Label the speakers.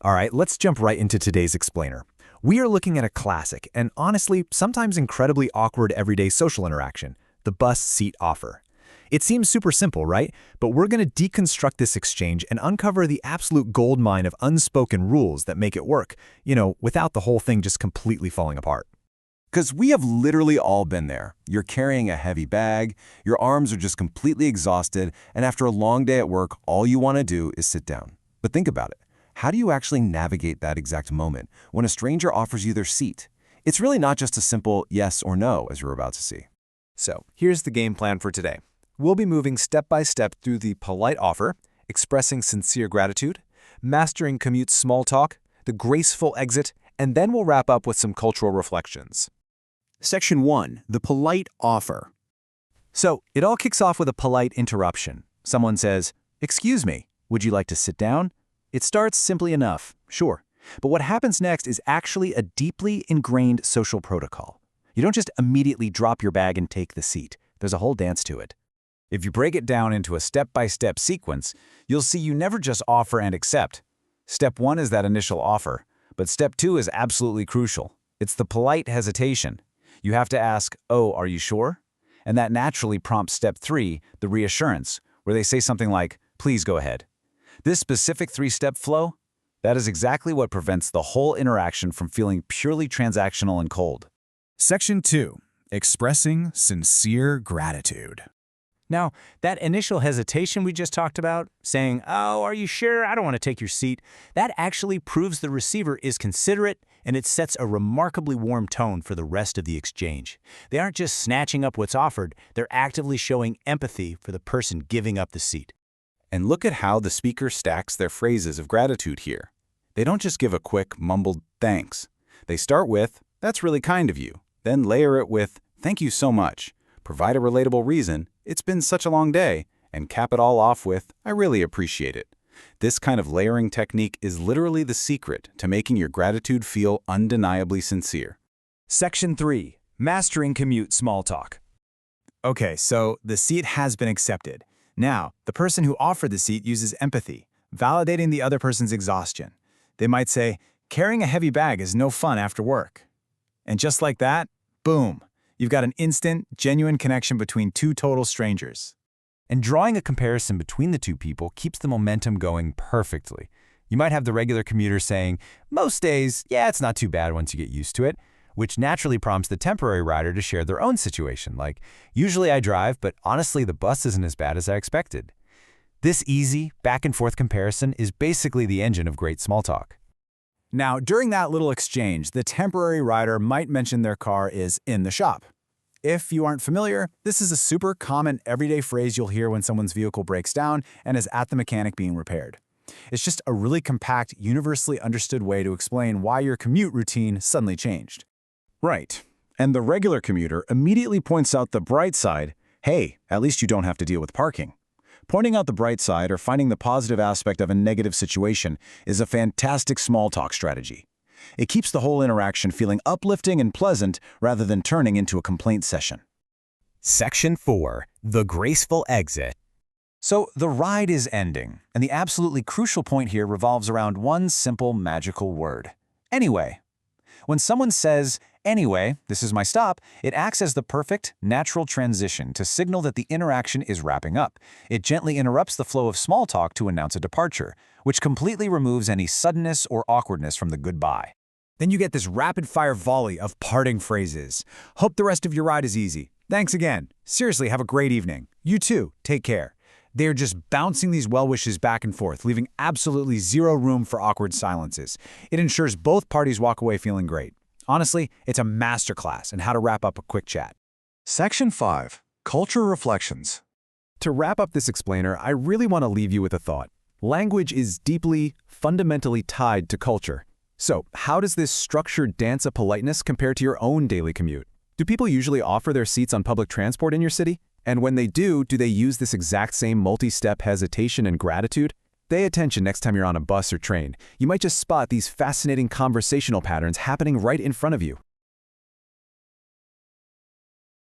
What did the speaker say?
Speaker 1: All right, let's jump right into today's explainer. We are looking at a classic and honestly, sometimes incredibly awkward everyday social interaction, the bus seat offer. It seems super simple, right? But we're going to deconstruct this exchange and uncover the absolute goldmine of unspoken rules that make it work, without the whole thing just completely falling apart.
Speaker 2: Because we have literally all been there. You're carrying a heavy bag, your arms are just completely exhausted, and after a long day at work, all you want to do is sit down. But think about it. How do you actually navigate that exact moment when a stranger offers you their seat? It's really not just a simple yes or no, as you're about to see.
Speaker 1: So, here's the game plan for today. We'll be moving step by step through the polite offer, expressing sincere gratitude, mastering commute small talk, the graceful exit, and then we'll wrap up with some cultural reflections.
Speaker 3: Section 1. The polite offer.
Speaker 1: So, it all kicks off with a polite interruption. Someone says, "Excuse me, would you like to sit down?" It starts simply enough, sure. But what happens next is actually a deeply ingrained social protocol. You don't just immediately drop your bag and take the seat. There's a whole dance to it. If you break it down into a step-by-step sequence, you'll see you never just offer and accept. Step 1 is that initial offer, but step 2 is absolutely crucial. It's the polite hesitation. You have to ask, "Oh, are you sure?" And that naturally prompts step 3, the reassurance, where they say something like, "Please go ahead." This specific 3-step flow, that is exactly what prevents the whole interaction from feeling purely transactional and cold.
Speaker 4: Section 2. Expressing sincere gratitude.
Speaker 5: Now, that initial hesitation we just talked about, saying, "Oh, are you sure? I don't want to take your seat," that actually proves the receiver is considerate, and it sets a remarkably warm tone for the rest of the exchange. They aren't just snatching up what's offered, they're actively showing empathy for the person giving up the seat.
Speaker 2: And look at how the speaker stacks their phrases of gratitude here. They don't just give a quick, mumbled thanks. They start with, "That's really kind of you," then layer it with, "Thank you so much," provide a relatable reason, "It's been such a long day," and cap it all off with, "I really appreciate it." This kind of layering technique is literally the secret to making your gratitude feel undeniably sincere.
Speaker 1: Section 3. Mastering commute small talk. Okay, so the seat has been accepted. Now, the person who offered the seat uses empathy, validating the other person's exhaustion. They might say, "Carrying a heavy bag is no fun after work." And just like that, boom, you've got an instant, genuine connection between two total strangers. And drawing a comparison between the two people keeps the momentum going perfectly. You might have the regular commuter saying, "Most days, yeah, it's not too bad once you get used to it," which naturally prompts the temporary rider to share their own situation, like, "Usually I drive, but honestly the bus isn't as bad as I expected." This easy, back-and-forth comparison is basically the engine of great small talk. Now, during that little exchange, the temporary rider might mention their car is in the shop. If you aren't familiar, this is a super common everyday phrase you'll hear when someone's vehicle breaks down and is at the mechanic being repaired. It's just a really compact, universally understood way to explain why your commute routine suddenly changed.
Speaker 3: Right. And the regular commuter immediately points out the bright side. Hey, at least you don't have to deal with parking. Pointing out the bright side or finding the positive aspect of a negative situation is a fantastic small talk strategy. It keeps the whole interaction feeling uplifting and pleasant rather than turning into a complaint session.
Speaker 4: Section 4. The graceful exit.
Speaker 1: So the ride is ending, and the absolutely crucial point here revolves around one simple magical word: anyway. When someone says, "Anyway, this is my stop," it acts as the perfect, natural transition to signal that the interaction is wrapping up. It gently interrupts the flow of small talk to announce a departure, which completely removes any suddenness or awkwardness from the goodbye. Then you get this rapid-fire volley of parting phrases. "Hope the rest of your ride is easy. Thanks again. Seriously, have a great evening. You too. Take care." They're just bouncing these well wishes back and forth, leaving absolutely zero room for awkward silences. It ensures both parties walk away feeling great. Honestly, it's a masterclass in how to wrap up a quick chat.
Speaker 3: Section 5. Culture Reflections.
Speaker 1: To wrap up this explainer, I really want to leave you with a thought. Language is deeply, fundamentally tied to culture. So, how does this structured dance of politeness compare to your own daily commute? Do people usually offer their seats on public transport in your city? And when they do they use this exact same multi-step hesitation and gratitude? Pay attention next time you're on a bus or train. You might just spot these fascinating conversational patterns happening right in front of you.